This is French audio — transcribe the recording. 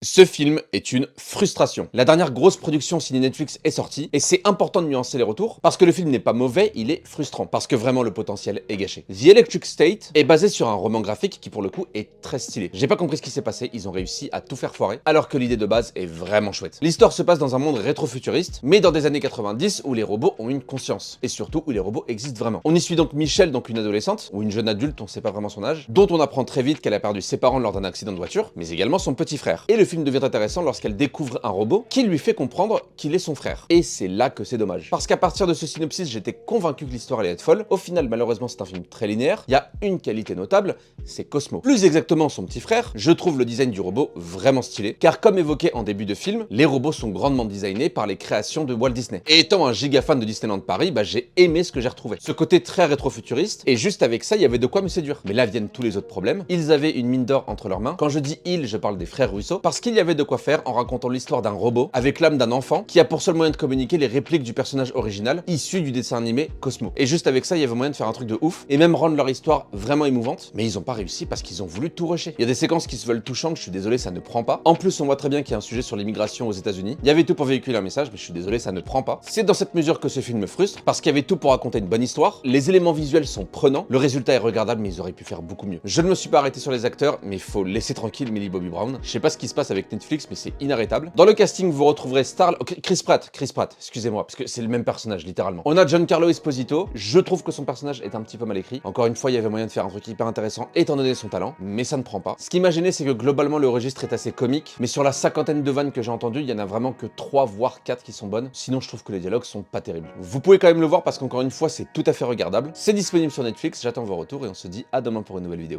Ce film est une frustration. La dernière grosse production ciné Netflix est sortie, et c'est important de nuancer les retours, parce que le film n'est pas mauvais, il est frustrant, parce que vraiment le potentiel est gâché. The Electric State est basé sur un roman graphique qui pour le coup est très stylé. J'ai pas compris ce qui s'est passé, ils ont réussi à tout faire foirer, alors que l'idée de base est vraiment chouette. L'histoire se passe dans un monde rétro-futuriste, mais dans des années 90 où les robots ont une conscience, et surtout où les robots existent vraiment. On y suit donc Michelle, donc une adolescente, ou une jeune adulte, on sait pas vraiment son âge, dont on apprend très vite qu'elle a perdu ses parents lors d'un accident de voiture, mais également son petit frère. Et le film devient intéressant lorsqu'elle découvre un robot qui lui fait comprendre qu'il est son frère. Et c'est là que c'est dommage. Parce qu'à partir de ce synopsis, j'étais convaincu que l'histoire allait être folle. Au final, malheureusement, c'est un film très linéaire. Il y a une qualité notable, c'est Cosmo. Plus exactement son petit frère, je trouve le design du robot vraiment stylé, car comme évoqué en début de film, les robots sont grandement designés par les créations de Walt Disney. Et étant un giga fan de Disneyland Paris, j'ai aimé ce que j'ai retrouvé. Ce côté très rétro-futuriste, et juste avec ça, il y avait de quoi me séduire. Mais là viennent tous les autres problèmes. Ils avaient une mine d'or entre leurs mains. Quand je dis ils, je parle des frères Russo, parce qu'il y avait de quoi faire en racontant l'histoire d'un robot avec l'âme d'un enfant qui a pour seul moyen de communiquer les répliques du personnage original issu du dessin animé Cosmo. Et juste avec ça, il y avait moyen de faire un truc de ouf et même rendre leur histoire vraiment émouvante, mais ils ont pas réussi parce qu'ils ont voulu tout rusher. Il y a des séquences qui se veulent touchantes, je suis désolé, ça ne prend pas. En plus, on voit très bien qu'il y a un sujet sur l'immigration aux États-Unis. Il y avait tout pour véhiculer un message, mais je suis désolé, ça ne prend pas. C'est dans cette mesure que ce film me frustre parce qu'il y avait tout pour raconter une bonne histoire. Les éléments visuels sont prenants, le résultat est regardable, mais ils auraient pu faire beaucoup mieux. Je ne me suis pas arrêté sur les acteurs, mais faut laisser tranquille Millie Bobby Brown. Je sais pas ce qui se passe avec Netflix, mais c'est inarrêtable. Dans le casting, vous retrouverez Chris Pratt, excusez-moi, parce que c'est le même personnage, littéralement. On a Giancarlo Esposito, je trouve que son personnage est un petit peu mal écrit. Encore une fois, il y avait moyen de faire un truc hyper intéressant étant donné son talent, mais ça ne prend pas. Ce qui m'a gêné, c'est que globalement, le registre est assez comique, mais sur la cinquantaine de vannes que j'ai entendues, il y en a vraiment que 3 voire 4 qui sont bonnes. Sinon, je trouve que les dialogues sont pas terribles. Vous pouvez quand même le voir parce qu'encore une fois, c'est tout à fait regardable. C'est disponible sur Netflix, j'attends vos retours et on se dit à demain pour une nouvelle vidéo.